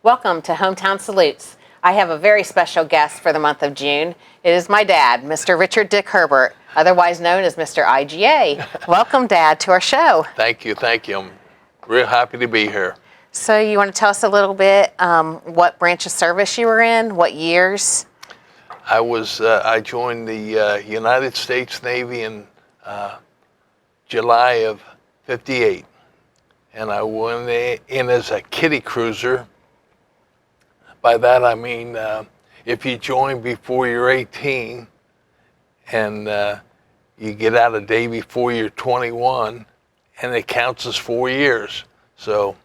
Welcome to Hometown Salutes. I have a very special guest for the month of June. It is my dad, Mr. Richard Dick Herbert, otherwise known as Mr. IGA. Welcome, Dad, to our show. Thank you. I'm real happy to be here. So you want to tell us a little bit what branch of service you were in, what years? I joined the United States Navy in July of '58, and I went in as a kiddie cruiser. By that I mean if you join before you're 18 and you get out a day before you're 21, and it counts as 4 years. So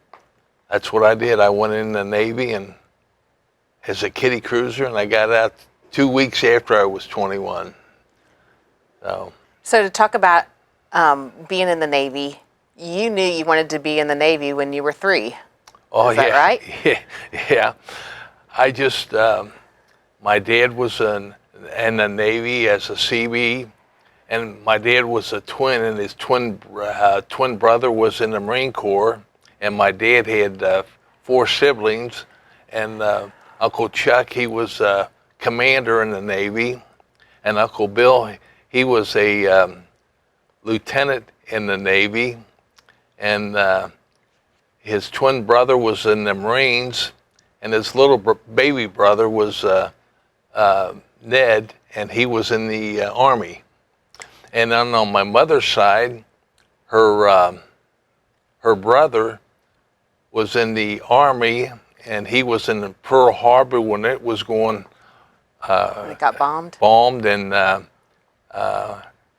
that's what I did. I went in the Navy and as a kiddie cruiser, and I got out 2 weeks after I was 21. So to talk about being in the Navy, you knew you wanted to be in the Navy when you were 3. Oh, Is that yeah, right? Yeah. I just, my dad was in the Navy as a CB, and my dad was a twin, and his twin brother was in the Marine Corps, and my dad had 4 siblings, and Uncle Chuck, he was a commander in the Navy, and Uncle Bill, he was a lieutenant in the Navy, and his twin brother was in the Marines, and his little baby brother was Ned, and he was in the Army. And then on my mother's side, her brother was in the Army, and he was in Pearl Harbor when it was going. It got bombed. And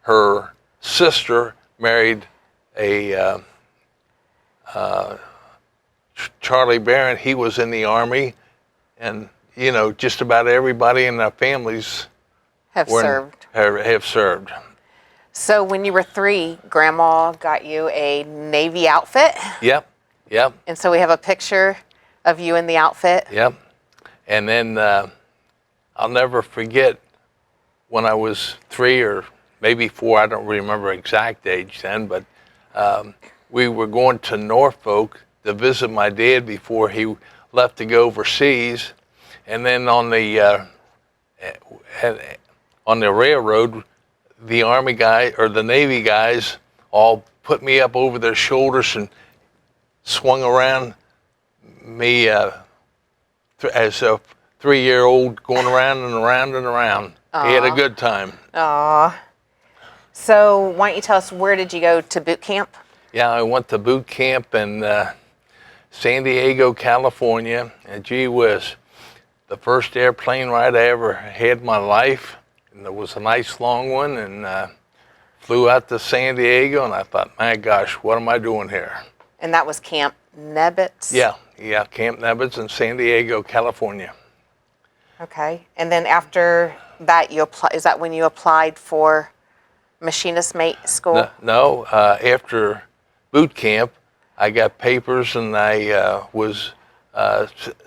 her sister married a Charlie Barron. He was in the Army, and just about everybody in our families have served. So when you were 3, Grandma got you a Navy outfit. Yep. And so we have a picture of you in the outfit. Yep. And then I'll never forget when I was 3 or maybe 4. I don't remember exact age then, but we were going to Norfolk to visit my dad before he left to go overseas, and then on the railroad, the Army guy or the Navy guys all put me up over their shoulders and swung around me as a 3-year-old, going around and around and around. Aww. He had a good time. Aww. So why don't you tell us, where did you go to boot camp? Yeah, I went to boot camp in San Diego, California, and gee whiz, the first airplane ride I ever had in my life, and it was a nice long one, and flew out to San Diego, and I thought, my gosh, what am I doing here? And that was Camp Nebbits? Yeah, Camp Nebbits in San Diego, California. Okay, and then after that, is that when you applied for machinist mate school? No, after boot camp, I got papers, and I was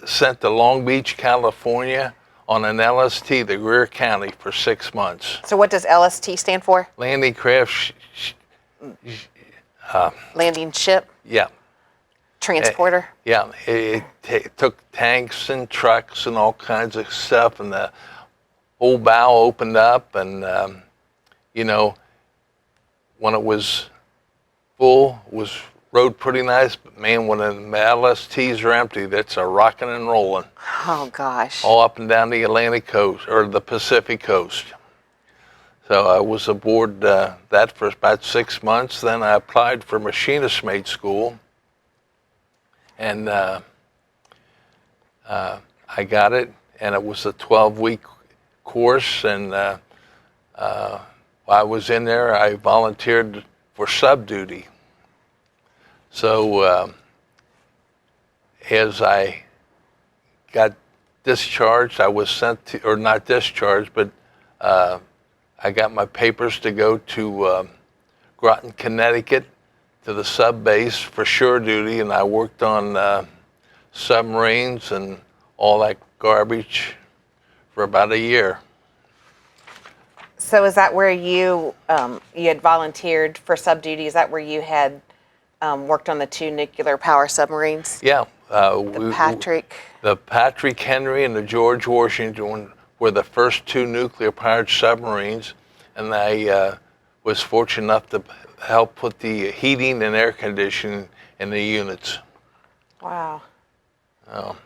sent to Long Beach, California on an LST, the Greer County, for 6 months. So what does LST stand for? Landing craft. Landing ship? Yeah. Transporter? Yeah, it took tanks and trucks and all kinds of stuff, and the whole bow opened up, and when it was full, rode pretty nice, but man, when the LSTs are empty, that's a rocking and rolling. Oh gosh. All up and down the Atlantic coast, or the Pacific coast. So I was aboard that for about 6 months. Then I applied for machinist mate school, and I got it, and it was a 12-week course, and while I was in there, I volunteered for sub duty. So as I got discharged, I was sent to, or not discharged, but I got my papers to go to Groton, Connecticut, to the sub base for shore duty, and I worked on submarines and all that garbage for about a year. So is that where you had volunteered for sub duty? Is that where you had worked on the 2 nuclear power submarines? Yeah, The Patrick Henry and the George Washington were the first two nuclear-powered submarines, and I was fortunate enough to help put the heating and air conditioning in the units. Wow. Oh.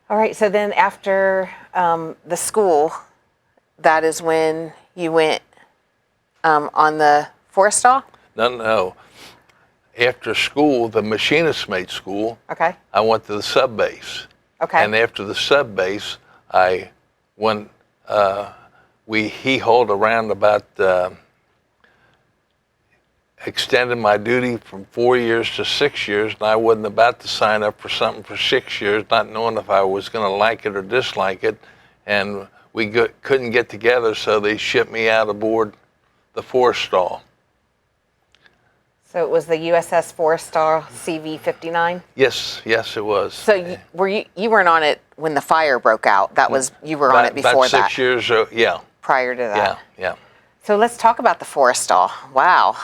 All right, so then after the school, that is when you went on the Forrestal? No. After school, the machinist mate school, Okay. I went to the sub base. Okay. And after the sub base, I went, he hauled around about, extended my duty from 4 years to 6 years, and I wasn't about to sign up for something for 6 years, not knowing if I was going to like it or dislike it. And we couldn't get together, so they shipped me out aboard the Forrestal. So it was the USS Forrestal CV-59? Yes, it was. So you weren't on it when the fire broke out. That was, you were on it before about that. 6 years, yeah. Prior to that. Yeah. So let's talk about the Forrestal. Wow.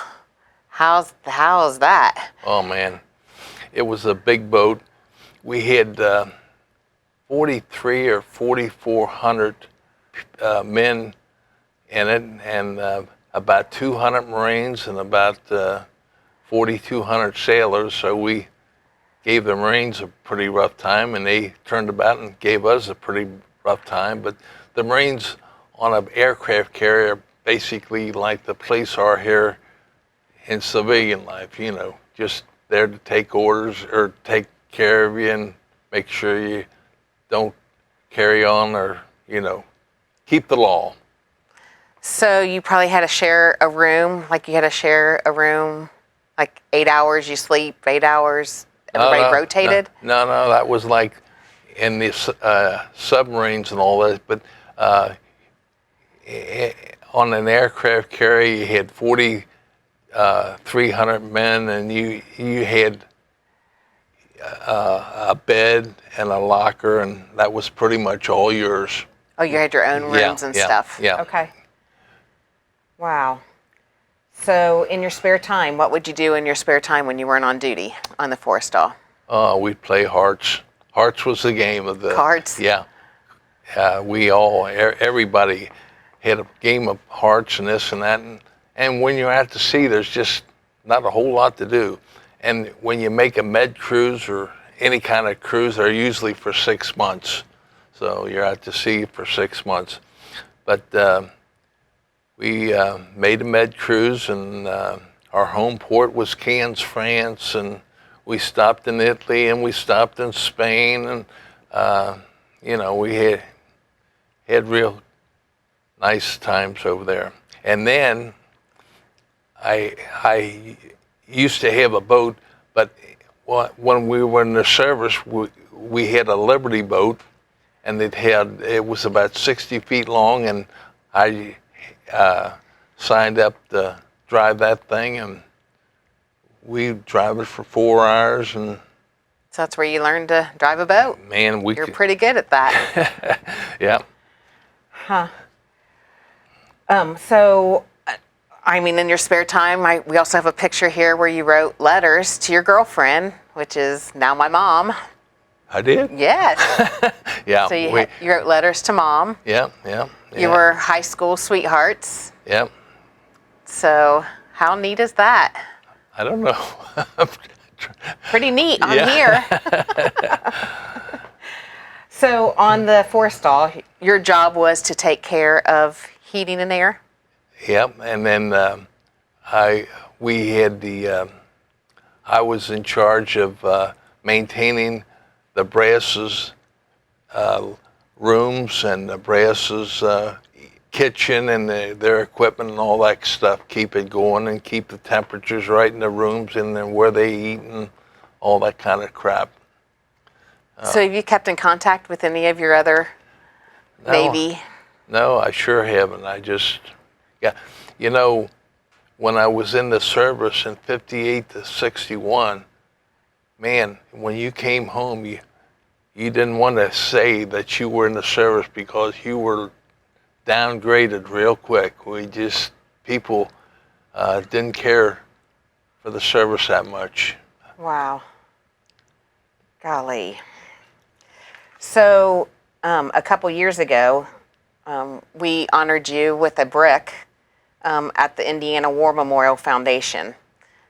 How's that? Oh man, it was a big boat. We had 43 or 4,400 men in it, and about 200 Marines and about 4,200 sailors. So we gave the Marines a pretty rough time, and they turned about and gave us a pretty rough time. But the Marines on an aircraft carrier, basically like the police are here in civilian life, just there to take orders or take care of you and make sure you don't carry on or, keep the law. So you probably had to share a room, like 8 hours you sleep, 8 hours, everybody rotated? No, that was like in the submarines and all that, but on an aircraft carrier you had 4,300 men, and you had a bed and a locker, and that was pretty much all yours. Oh, you had your own rooms and stuff? Yeah. Okay. Wow. So in your spare time, what would you do in your spare time when you weren't on duty on the Forrestal? We'd play hearts. Hearts was the game of the... Cards? Yeah. Everybody had a game of hearts and this and that. And when you're out to sea, there's just not a whole lot to do. And when you make a med cruise or any kind of cruise, they're usually for 6 months. So you're out to sea for 6 months. But we made a med cruise, and our home port was Cannes, France, and we stopped in Italy, and we stopped in Spain, and we had real nice times over there. And then I used to have a boat, but when we were in the service, we had a Liberty boat, and it was about 60 feet long, and I signed up to drive that thing, and we drive it for 4 hours. And so that's where you learned to drive a boat. Man, you're pretty good at that. Yeah. Huh. So, in your spare time, we also have a picture here where you wrote letters to your girlfriend, which is now my mom. I did? Yes. Yeah. So you wrote letters to Mom. Yeah. You were high school sweethearts. Yeah. So how neat is that? I don't know. Pretty neat on here. So on the Forrestal, your job was to take care of heating and air? Yep, and then I was in charge of maintaining the brasses rooms and the brasses kitchen and their equipment and all that stuff, keep it going and keep the temperatures right in the rooms and then where they eat and all that kind of crap. So have you kept in contact with any of your other Navy? No, I sure haven't. When I was in the service in 58 to 61, man, when you came home, you didn't want to say that you were in the service because you were downgraded real quick. People didn't care for the service that much. Wow. Golly. So a couple years ago, we honored you with a brick at the Indiana War Memorial Foundation.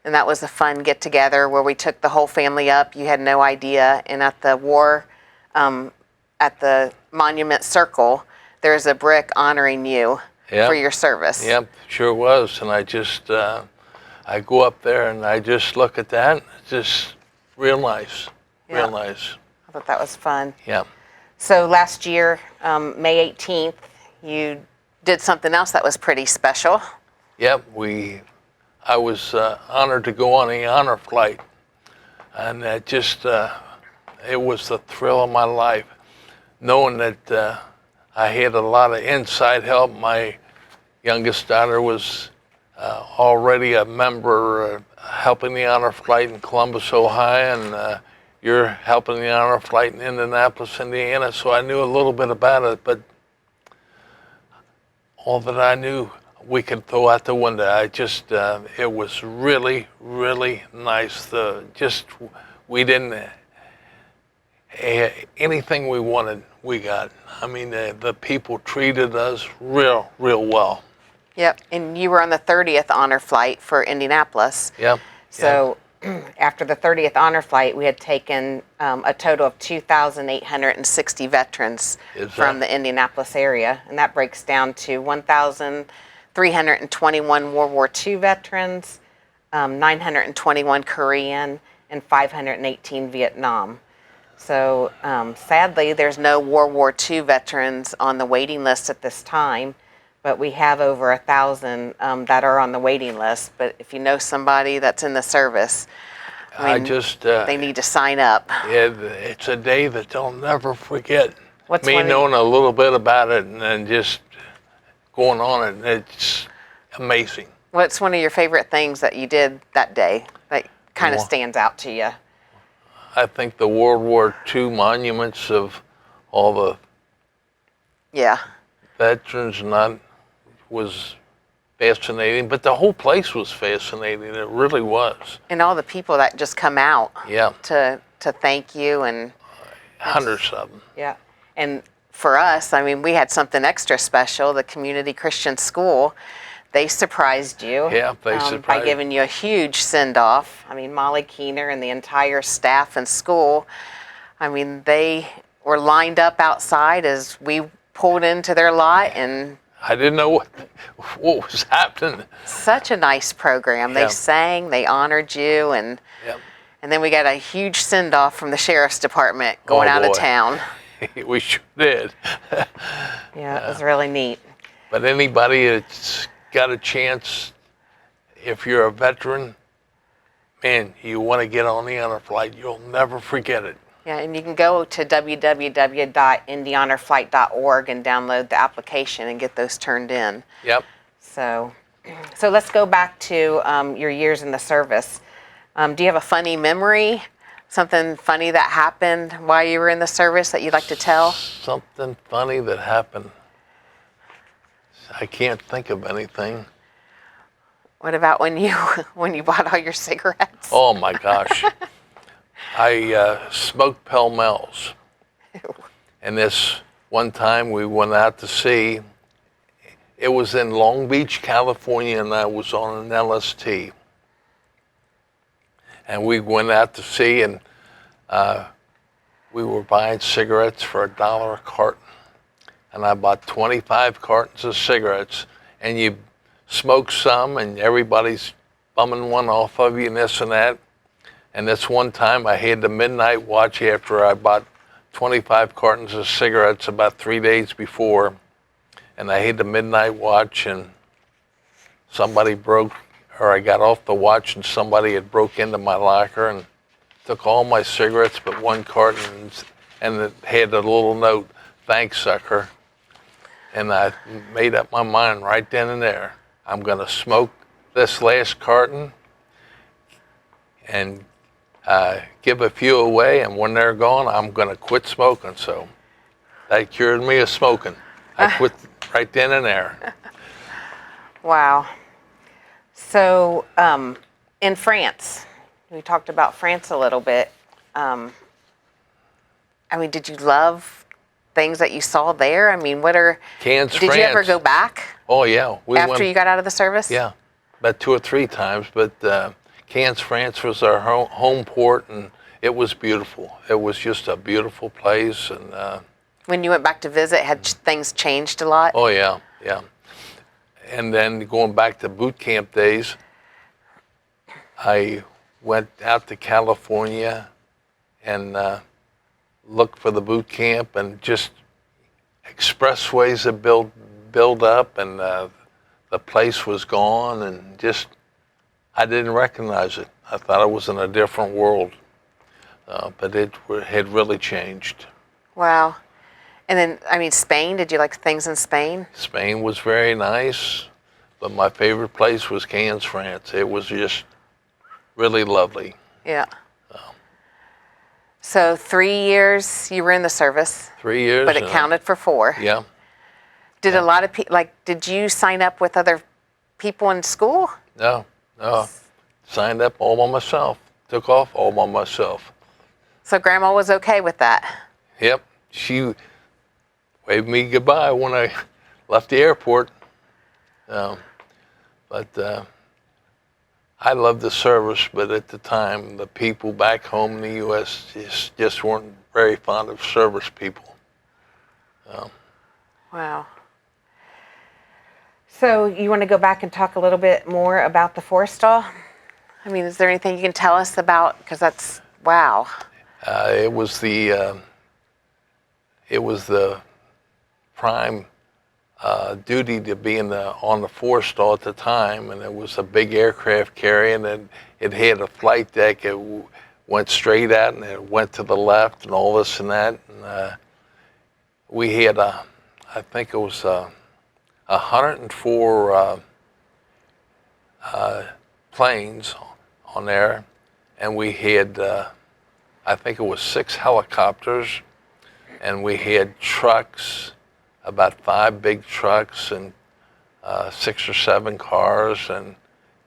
And that was a fun get-together where we took the whole family up. You had no idea. And at the at the Monument Circle, there's a brick honoring you for your service. Yep, sure was. And I just, I go up there and I just look at that. It's just real nice, real nice. I thought that was fun. Yeah. So last year, May 18th, you did something else that was pretty special. Yep, I was honored to go on the honor flight. And that just, it was the thrill of my life. Knowing that I had a lot of inside help. My youngest daughter was already a member helping the honor flight in Columbus, Ohio, and you're helping the honor flight in Indianapolis, Indiana, so I knew a little bit about it, but all that I knew we could throw out the window. I just, it was really, really nice. We didn't, anything we wanted, we got. I mean, the people treated us real, real well. Yep, and you were on the 30th honor flight for Indianapolis. Yep. So after the 30th honor flight, we had taken a total of 2,860 veterans from the Indianapolis area, and that breaks down to 1,321 World War II veterans, 921 Korean, and 518 Vietnam. So sadly, there's no World War II veterans on the waiting list at this time, but we have over 1,000 that are on the waiting list. But if you know somebody that's in the service, I mean, they need to sign up. Yeah, it's a day that they'll never forget. What's me knowing a little bit about it and then just going on it, it's amazing. What's one of your favorite things that you did that day that kind of stands out to you? I think the World War II monuments of all the veterans and that was fascinating, but the whole place was fascinating. It really was. And all the people that just come out to thank you, and hundreds of them. Yeah. And for us, I mean, we had something extra special. The Community Christian School, they surprised you. Yeah, they surprised by giving you a huge send-off. I mean, Molly Keener and the entire staff and school, I mean, they were lined up outside as we pulled into their lot, and I didn't know what was happening. Such a nice program. They sang, they honored you, and then we got a huge send-off from the Sheriff's Department going out of town. We sure did. Yeah, it was really neat. But anybody that's got a chance, if you're a veteran, man, you want to get on the honor flight, you'll never forget it. Yeah, and you can go to www.indiehonorflight.org and download the application and get those turned in. Yep. So let's go back to your years in the service. Do you have a funny memory, something funny that happened while you were in the service that you'd like to tell? Something funny that happened. I can't think of anything. What about when you bought all your cigarettes? Oh my gosh. I smoked Pall Malls. And this one time we went out to sea. It was in Long Beach, California, and I was on an LST. And we went out to sea, and we were buying cigarettes for $1 a carton. And I bought 25 cartons of cigarettes, and you smoke some, and everybody's bumming one off of you and this and that. And this one time I had the midnight watch after I bought 25 cartons of cigarettes about 3 days before. And I had the midnight watch, and somebody I got off the watch, and somebody had broke into my locker and took all my cigarettes but one carton, and it had a little note, "Thanks, sucker." And I made up my mind right then and there. I'm gonna smoke this last carton and give a few away, and when they're gone, I'm gonna quit smoking. So that cured me of smoking. I quit right then and there. Wow. So in France, we talked about France a little bit. I mean, did you love things that you saw there? I mean, Cannes, did you ever France. go back Oh yeah, we after went. you got out of the service? Yeah, about 2 or 3 times. But Cannes, France was our home port, and it was beautiful. It was just a beautiful place, and When you went back to visit, had things changed a lot? oh yeah, yeah. And then going back to boot camp days, I went out to California and looked for the boot camp, and just expressways that build up, and the place was gone, and just I didn't recognize it. I thought it was in a different world, but it had really changed. Wow. And then, I mean, Spain, did you like things in Spain? Spain was very nice, but my favorite place was Cannes, France. It was just really lovely. Yeah. So 3 years you were in the service, 3 years. but it counted for 4. Yeah. Did Yeah. a lot of people, like, did you sign up with other people in school? No. Signed up all by myself. Took off all by myself. So Grandma was okay with that? Yep. She waved me goodbye when I left the airport. But I loved the service, but at the time, the people back home in the U.S. just weren't very fond of service people. Wow. So you want to go back and talk a little bit more about the Forrestal? I mean, is there anything you can tell us about? Because that's, wow. It was the prime duty to be on the Forrestal at the time, and it was a big aircraft carrier, and it had a flight deck. It went straight out, and it went to the left, and all this and that. And we had I think it was 104 planes on there, and we had I think it was 6 helicopters, and we had trucks, about 5 big trucks, and 6 or 7 cars, and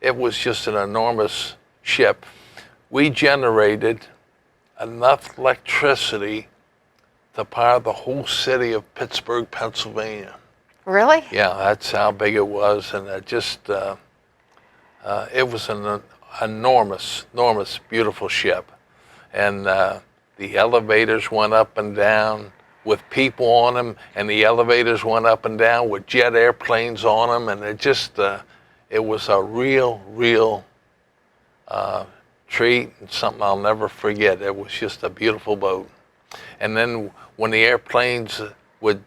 it was just an enormous ship. We generated enough electricity to power the whole city of Pittsburgh, Pennsylvania. Really? Yeah, that's how big it was, and it just it was an enormous, beautiful ship, and the elevators went up and down with people on them, and the elevators went up and down with jet airplanes on them, and it just it was a real treat, and something I'll never forget. It was just a beautiful boat. And then when the airplanes would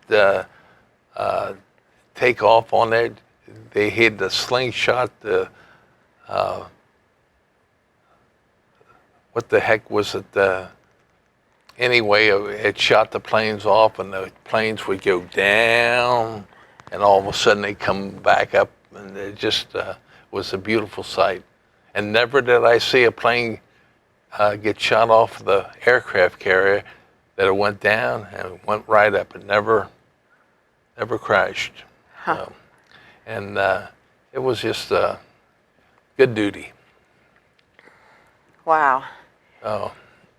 take off on there, they had the slingshot, what the heck was it? Anyway, it shot the planes off, and the planes would go down, and all of a sudden they come back up, and it just was a beautiful sight. And never did I see a plane get shot off the aircraft carrier that it went down and went right up. It never crashed. Huh. And it was just good duty. Wow. Oh.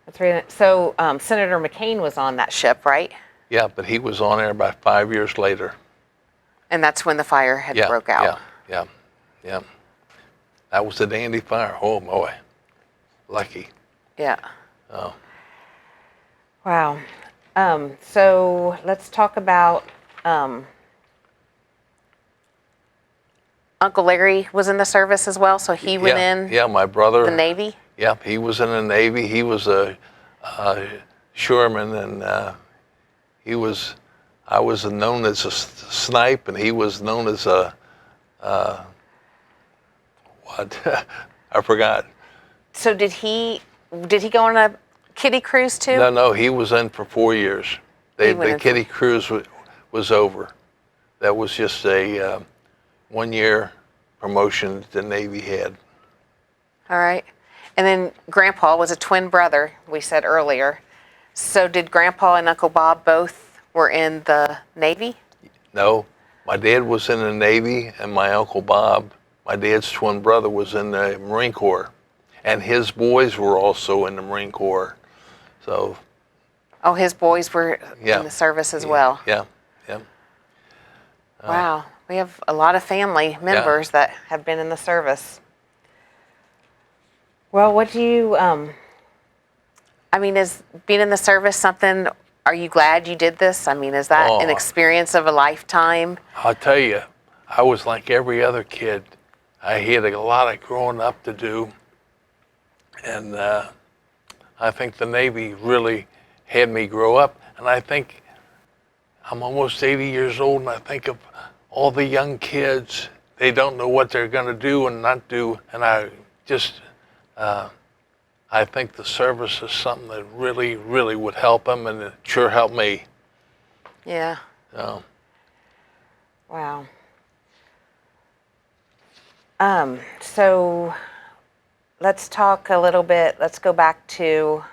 That's really, so Senator McCain was on that ship, right? Yeah, but he was on there about 5 years later. And that's when the fire had broke out. Yeah. That was a dandy fire. Oh boy, lucky. Yeah. Oh. Wow. So let's talk about Uncle Larry was in the service as well, so he went in Yeah, my brother. the Navy? Yeah, he was in the Navy. He was a shoreman, and I was known as a snipe, and he was known as a what? I forgot. So did he go on a kiddie cruise too? No, he was in for 4 years. The kiddie cruise was over. That was just a 1-year promotion that the Navy had. All right. And then Grandpa was a twin brother, we said earlier. So did Grandpa and Uncle Bob both were in the Navy? No, my dad was in the Navy, and my Uncle Bob, my dad's twin brother, was in the Marine Corps. And his boys were also in the Marine Corps. So Oh, his boys were Yeah. in the service as well. Yeah, yeah. Wow. We have a lot of family members that have been in the service. Well, what do you, I mean, is being in the service something, are you glad you did this? I mean, is that an Oh, experience of a lifetime? I'll tell you, I was like every other kid. I had a lot of growing up to do, and I think the Navy really had me grow up. And I think I'm almost 80 years old, and I think of all the young kids. They don't know what they're going to do and not do, and I think the service is something that really, really would help them, and it sure helped me. Yeah. So, Wow. So let's talk a little bit. Let's go back to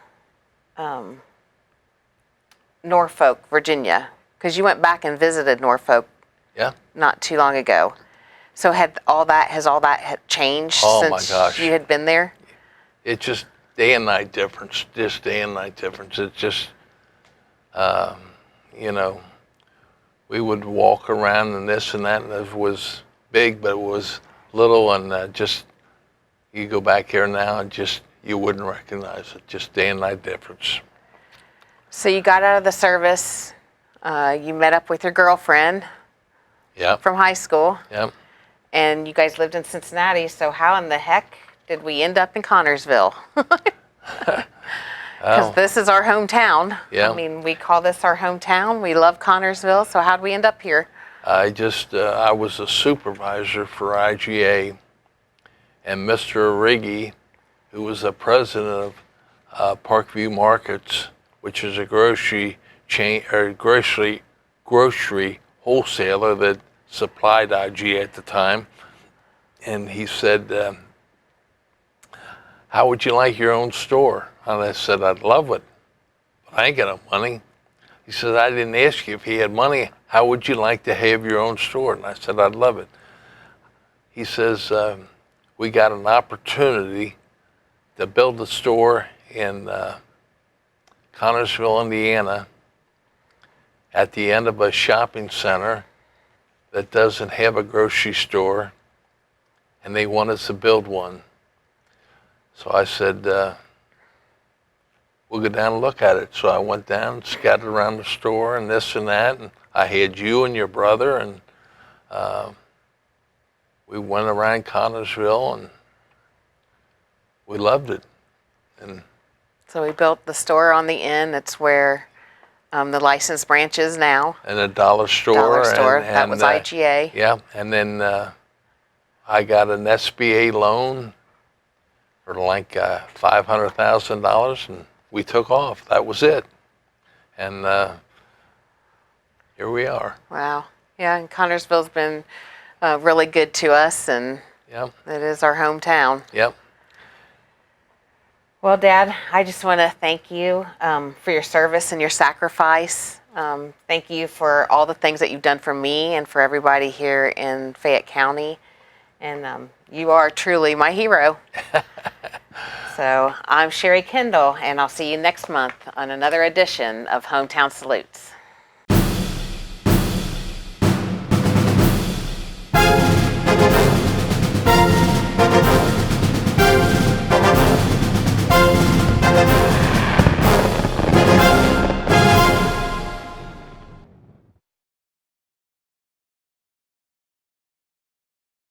Norfolk, Virginia, because you went back and visited Norfolk yeah. not too long ago. So has all that changed Oh, my since gosh. you had been there? It's just day and night difference. Just day and night difference. It's just, you know, we would walk around and this and that, and it was big, but it was little, and just you go back here now and just you wouldn't recognize it. Just day and night difference. So you got out of the service. You met up with your girlfriend Yep. from high school, Yep. and you guys lived in Cincinnati. So how in the heck did we end up in Connorsville? Because this is our hometown. Yeah. I mean, we call this our hometown. We love Connorsville. So how'd we end up here? I was a supervisor for IGA, and Mr. Riggy, who was the president of Parkview Markets, which is a grocery chain or grocery wholesaler that supplied IGA at the time, and he said, "How would you like your own store?" And I said, "I'd love it, but I ain't got no money." He said, "I didn't ask you if he had money. How would you like to have your own store?" And I said, "I'd love it." He says, "We got an opportunity to build a store in Connorsville, Indiana, at the end of a shopping center that doesn't have a grocery store, and they want us to build one." So I said, "We'll go down and look at it." So I went down, scattered around the store and this and that, and I had you and your brother, and we went around Connorsville, and we loved it. And So we built the store on the inn. It's where the licensed branch is now. and a dollar store. Dollar store. That And, was IGA. yeah, and then I got an SBA loan for like $500,000, and we took off. That was it. And here we are. Wow. Yeah, and Connorsville's been really good to us, and Yep, it is our hometown. yep. Well, Dad, I just want to thank you for your service and your sacrifice. Thank you for all the things that you've done for me and for everybody here in Fayette County. And you are truly my hero. So I'm Sherry Kendall, and I'll see you next month on another edition of Hometown Salutes.